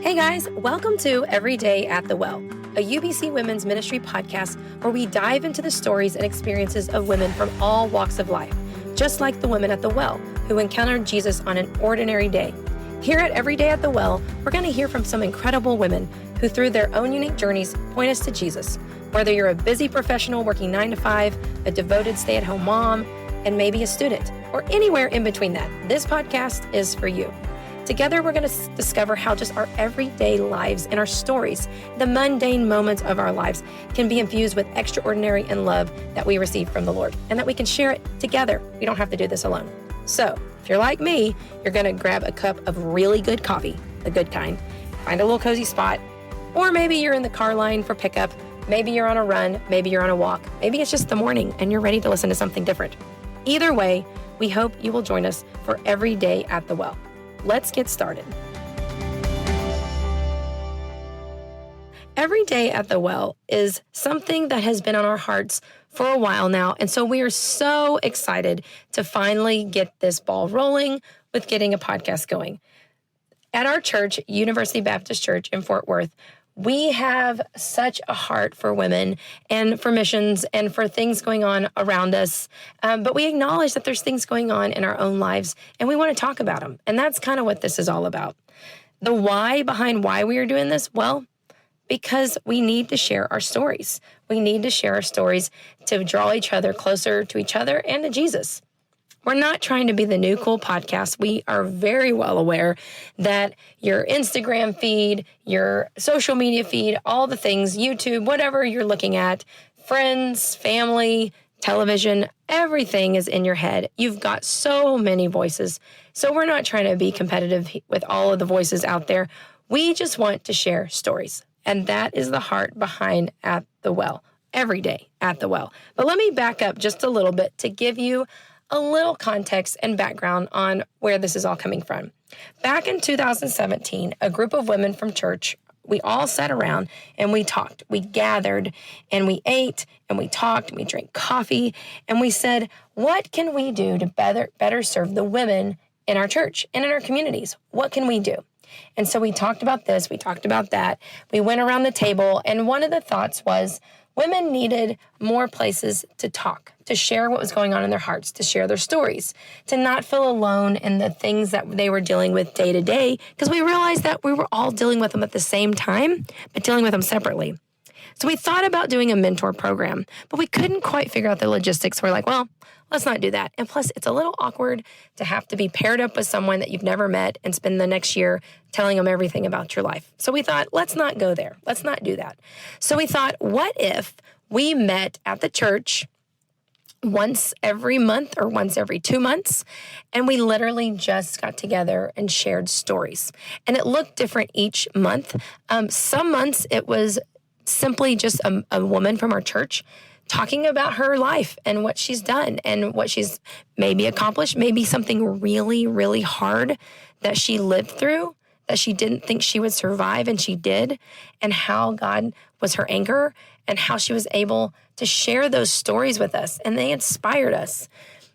Hey guys, welcome to Every Day at the Well, a UBC Women's Ministry podcast where we dive into the stories and experiences of women from all walks of life, just like the women at the well who encountered Jesus on an ordinary day. Here at Every Day at the Well, we're going to hear from some incredible women who, through their own unique journeys, point us to Jesus. Whether you're a busy professional working 9 to 5, a devoted stay-at-home mom, and maybe a student, or anywhere in between that, this podcast is for you. Together, we're going to discover how just our everyday lives and our stories, the mundane moments of our lives, can be infused with extraordinary and love that we receive from the Lord, and that we can share it together. We don't have to do this alone. So, if you're like me, you're going to grab a cup of really good coffee, the good kind, find a little cozy spot, or maybe you're in the car line for pickup, maybe you're on a run, maybe you're on a walk, maybe it's just the morning and you're ready to listen to something different. Either way, we hope you will join us for Every Day at the Well. Let's get started. Every Day at the Well is something that has been on our hearts for a while now, and so we are so excited to finally get this ball rolling with getting a podcast going. At our church, University Baptist Church in Fort Worth, we have such a heart for women and for missions and for things going on around us. But we acknowledge that there's things going on in our own lives and we want to talk about them. And that's kind of what this is all about. The why behind why we are doing this? Well, because we need to share our stories. We need to share our stories to draw each other closer to each other and to Jesus. We're not trying to be the new cool podcast. We are very well aware that your Instagram feed, your social media feed, all the things, YouTube, whatever you're looking at, friends, family, television, everything is in your head. You've got so many voices. So we're not trying to be competitive with all of the voices out there. We just want to share stories. And that is the heart behind At the Well, Every Day at the Well. But let me back up just a little bit to give you a little context and background on where this is all coming from. Back in 2017, a group of women from church, we all sat around and we talked. We gathered and we ate and we talked and we drank coffee and we said, what can we do to better serve the women in our church and in our communities? What can we do? And so we talked about this, we talked about that. We went around the table and one of the thoughts was women needed more places to talk, to share what was going on in their hearts, to share their stories, to not feel alone in the things that they were dealing with day to day, because we realized that we were all dealing with them at the same time, but dealing with them separately. So we thought about doing a mentor program, but we couldn't quite figure out the logistics. We're like, well, let's not do that. And plus, it's a little awkward to have to be paired up with someone that you've never met and spend the next year telling them everything about your life. So we thought, let's not go there. Let's not do that. So we thought, what if we met at the church once every month or once every 2 months, and we literally just got together and shared stories. And it looked different each month. Some months it was simply just a woman from our church talking about her life and what she's done and what she's maybe accomplished, maybe something really, really hard that she lived through that she didn't think she would survive, and she did, and how God was her anchor and how she was able to share those stories with us, and they inspired us.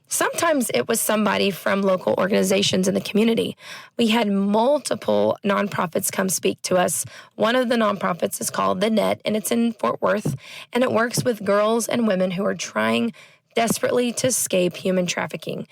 Sometimes it was somebody from local organizations in the community. We had multiple nonprofits come speak to us. One of the nonprofits is called The Net, and it's in Fort Worth, and it works with girls and women who are trying desperately to escape human trafficking.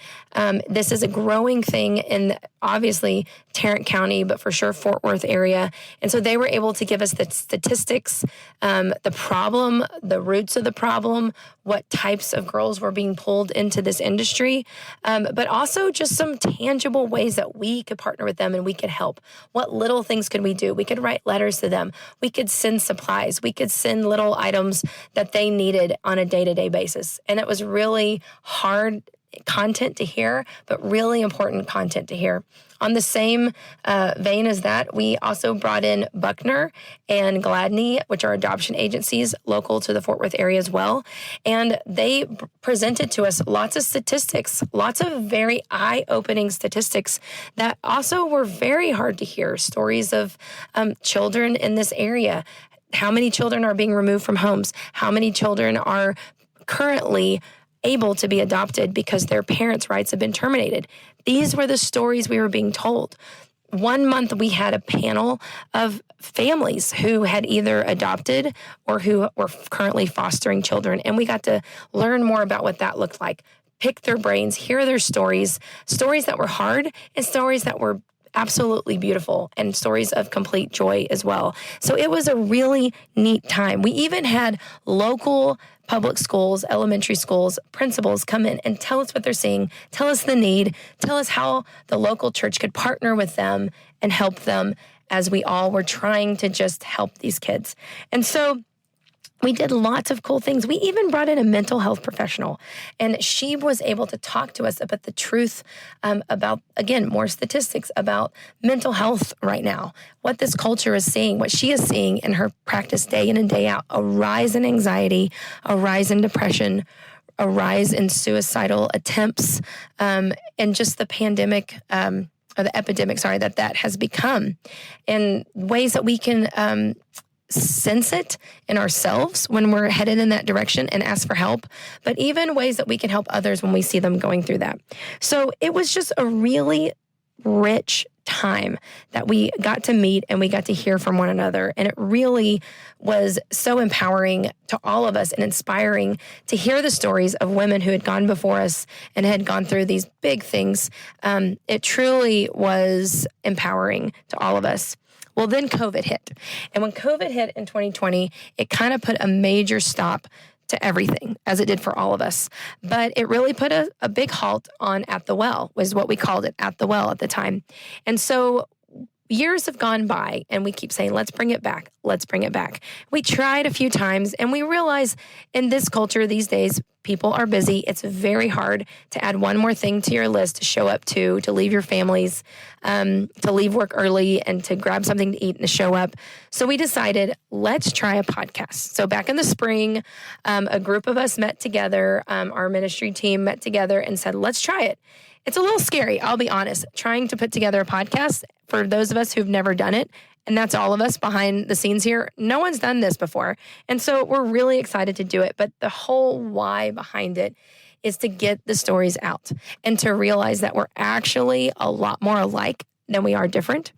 This is a growing thing in, obviously, Tarrant County, but for sure Fort Worth area. And so they were able to give us the statistics, the problem, the roots of the problem, what types of girls were being pulled into this industry, but also just some tangible ways that we could partner with them and we could help. What little things could we do? We could write letters to them. We could send supplies. We could send little items that they needed on a day-to-day basis. And it was really hard content to hear, but really important content to hear. On the same vein as that, we also brought in Buckner and Gladney, which are adoption agencies local to the Fort Worth area as well. And they presented to us lots of statistics, lots of very eye-opening statistics that also were very hard to hear. Stories of children in this area. How many children are being removed from homes? How many children are currently able to be adopted because their parents' rights have been terminated? These were the stories we were being told. 1 month we had a panel of families who had either adopted or who were currently fostering children. And we got to learn more about what that looked like, pick their brains, hear their stories that were hard and stories that were absolutely beautiful and stories of complete joy as well. So it was a really neat time. We even had local public schools, elementary schools, principals come in and tell us what they're seeing, tell us the need, tell us how the local church could partner with them and help them as we all were trying to just help these kids. And so we did lots of cool things. We even brought in a mental health professional, and she was able to talk to us about the truth about, again, more statistics about mental health right now, what this culture is seeing, what she is seeing in her practice day in and day out, a rise in anxiety, a rise in depression, a rise in suicidal attempts, and just the pandemic or the epidemic, that has become, and ways that we can sense it in ourselves when we're headed in that direction and ask for help, but even ways that we can help others when we see them going through that. So it was just a really rich time that we got to meet and we got to hear from one another. And it really was so empowering to all of us and inspiring to hear the stories of women who had gone before us and had gone through these big things. It truly was empowering to all of us. Well, then COVID hit. And when COVID hit in 2020, it kind of put a major stop to everything, as it did for all of us. But it really put a big halt on At the Well, was what we called it, At the Well at the time. And so years have gone by and we keep saying, let's bring it back. Let's bring it back. We tried a few times and we realize in this culture these days, people are busy. It's very hard to add one more thing to your list to show up to leave your families, to leave work early and to grab something to eat and to show up. So we decided, let's try a podcast. So back in the spring, a group of us met together. Our ministry team met together and said, let's try it. It's a little scary, I'll be honest, trying to put together a podcast for those of us who've never done it. And that's all of us behind the scenes here. No one's done this before. And so we're really excited to do it. But the whole why behind it is to get the stories out and to realize that we're actually a lot more alike than we are different,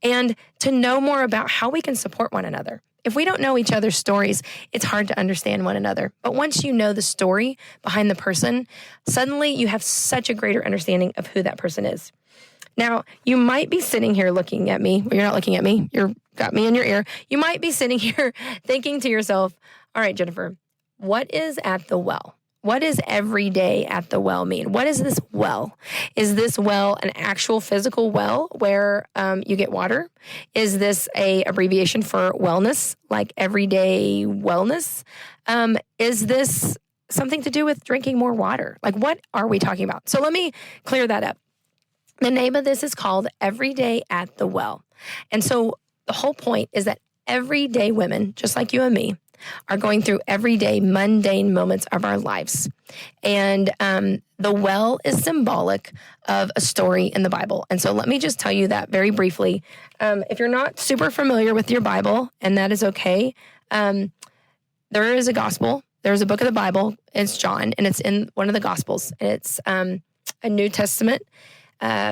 and to know more about how we can support one another. If we don't know each other's stories, it's hard to understand one another. But once you know the story behind the person, suddenly you have such a greater understanding of who that person is. Now, you might be sitting here looking at me. Well, you're not looking at me. You've got me in your ear. You might be sitting here thinking to yourself, all right, Jennifer, what is At the Well? What does every day at the well mean? What is this well? Is this well an actual physical well where you get water? Is this a abbreviation for wellness, like everyday wellness? Is this something to do with drinking more water? Like, what are we talking about? So let me clear that up. The name of this is called Every Day at the Well. And so the whole point is that everyday women, just like you and me, are going through everyday mundane moments of our lives. And the well is symbolic of a story in the Bible. And so let me just tell you that very briefly. If you're not super familiar with your Bible, and that is okay, there is a gospel. There's a book of the Bible. It's John, and it's in one of the Gospels. It's a New Testament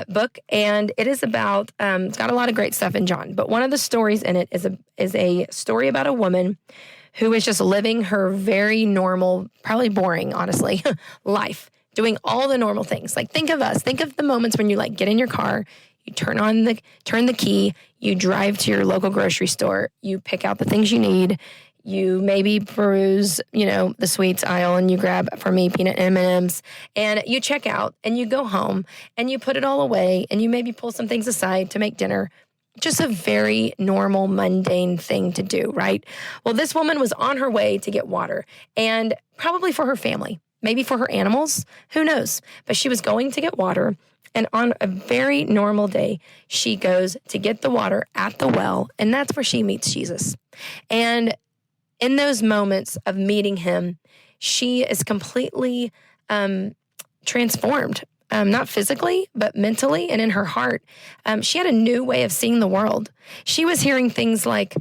book, and it is about, it's got a lot of great stuff in John, but one of the stories in it is a story about a woman who is just living her very normal, probably boring, honestly, life, doing all the normal things. Like, think of us. Think of the moments when you get in your car, you turn the key, you drive to your local grocery store, you pick out the things you need, you maybe peruse, the sweets aisle, and you grab, for me, peanut M&Ms, and you check out, and you go home, and you put it all away, and you maybe pull some things aside to make dinner. Just a very normal, mundane thing to do, right? Well, this woman was on her way to get water, and probably for her family, maybe for her animals, who knows? But she was going to get water, and on a very normal day, she goes to get the water at the well, and that's where she meets Jesus. And in those moments of meeting him, she is completely transformed. Not physically, but mentally and in her heart. She had a new way of seeing the world. She was hearing things like,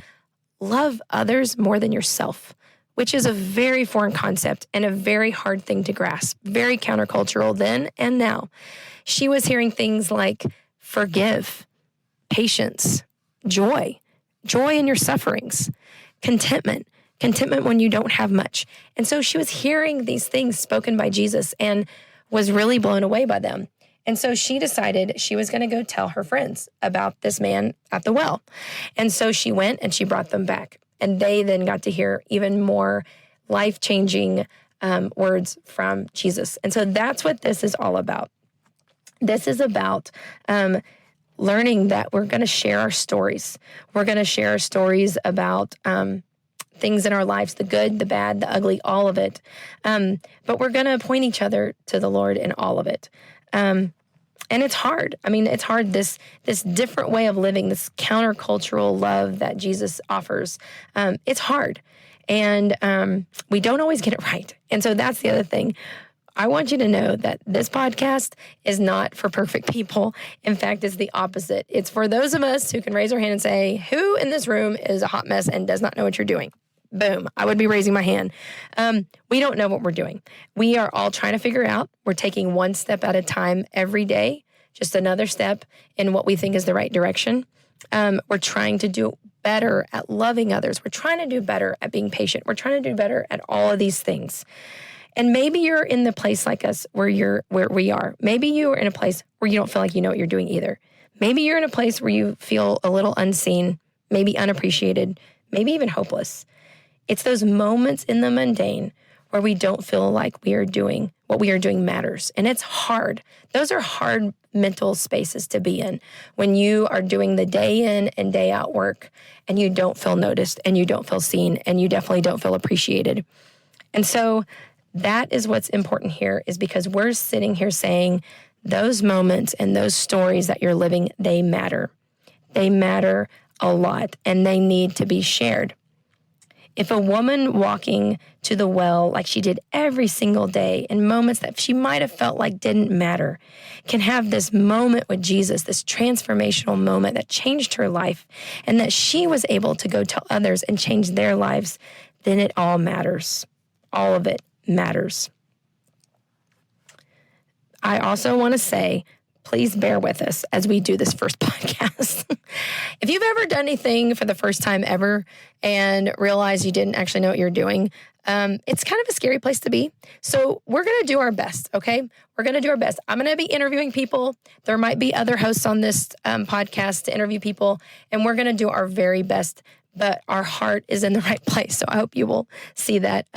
love others more than yourself, which is a very foreign concept and a very hard thing to grasp, very countercultural then and now. She was hearing things like, forgive, patience, joy in your sufferings, contentment when you don't have much. And so she was hearing these things spoken by Jesus and was really blown away by them. And so she decided she was going to go tell her friends about this man at the well. And so she went and she brought them back. And they then got to hear even more life-changing words from Jesus. And so that's what this is all about. This is about learning that we're going to share our stories. We're going to share our stories about things in our lives, the good, the bad, the ugly, all of it. But we're going to point each other to the Lord in all of it. And it's hard. I mean, it's hard, this different way of living, this countercultural love that Jesus offers. It's hard. And we don't always get it right. And so that's the other thing. I want you to know that this podcast is not for perfect people. In fact, it's the opposite. It's for those of us who can raise our hand and say, who in this room is a hot mess and does not know what you're doing? Boom. I would be raising my hand. We don't know what we're doing. We are all trying to figure out. We're taking one step at a time every day, just another step in what we think is the right direction. We're trying to do better at loving others. We're trying to do better at being patient. We're trying to do better at all of these things. And maybe you're in the place like us where we are. Maybe you are in a place where you don't feel like you know what you're doing either. Maybe you're in a place where you feel a little unseen, maybe unappreciated, maybe even hopeless. It's those moments in the mundane where we don't feel like we are doing what we are doing matters. And it's hard. Those are hard mental spaces to be in when you are doing the day in and day out work and you don't feel noticed and you don't feel seen and you definitely don't feel appreciated. And so that is what's important here, is because we're sitting here saying those moments and those stories that you're living, they matter. They matter a lot and they need to be shared. If a woman walking to the well like she did every single day in moments that she might have felt like didn't matter can have this moment with Jesus, this transformational moment that changed her life and that she was able to go tell others and change their lives, then it all matters. All of it matters. I also want to say, please bear with us as we do this first podcast. If you've ever done anything for the first time ever and realized you didn't actually know what you're doing, it's kind of a scary place to be. So we're going to do our best, okay? We're going to do our best. I'm going to be interviewing people. There might be other hosts on this podcast to interview people, and we're going to do our very best. But our heart is in the right place. So I hope you will see that.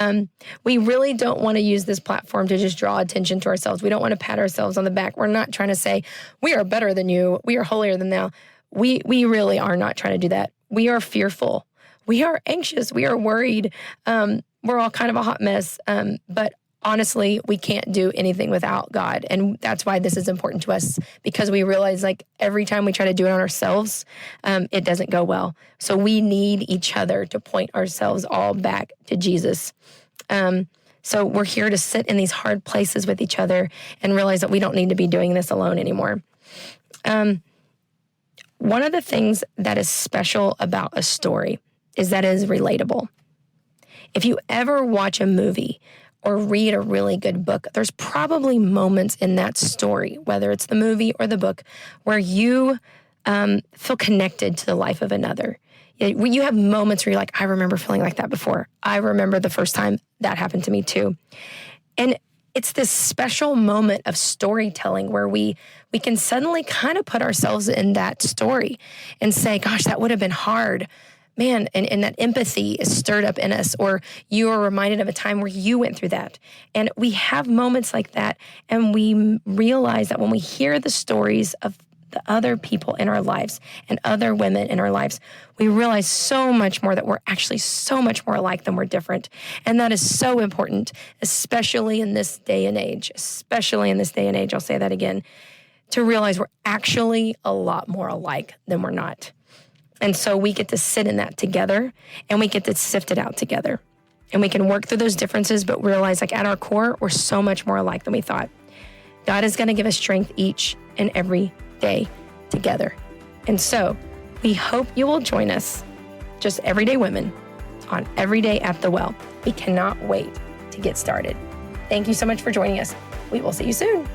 We really don't want to use this platform to just draw attention to ourselves. We don't want to pat ourselves on the back. We're not trying to say, we are better than you. We are holier than thou. We really are not trying to do that. We are fearful. We are anxious. We are worried. We're all kind of a hot mess. But honestly, we can't do anything without God. And that's why this is important to us, because we realize like every time we try to do it on ourselves, it doesn't go well. So we need each other to point ourselves all back to Jesus. So we're here to sit in these hard places with each other and realize that we don't need to be doing this alone anymore. One of the things that is special about a story is that it is relatable. If you ever watch a movie or read a really good book, there's probably moments in that story, whether it's the movie or the book, where you feel connected to the life of another. When you have moments where you're like, I remember feeling like that before. I remember the first time that happened to me too. And it's this special moment of storytelling where we can suddenly kind of put ourselves in that story and say, gosh, that would have been hard. Man, and that empathy is stirred up in us, or you are reminded of a time where you went through that. And we have moments like that, and we realize that when we hear the stories of the other people in our lives and other women in our lives, we realize so much more that we're actually so much more alike than we're different. And that is so important, especially in this day and age, I'll say that again, to realize we're actually a lot more alike than we're not. And so we get to sit in that together and we get to sift it out together. And we can work through those differences, but realize like at our core, we're so much more alike than we thought. God is going to give us strength each and every day together. And so we hope you will join us, just everyday women, on Every Day at the Well. We cannot wait to get started. Thank you so much for joining us. We will see you soon.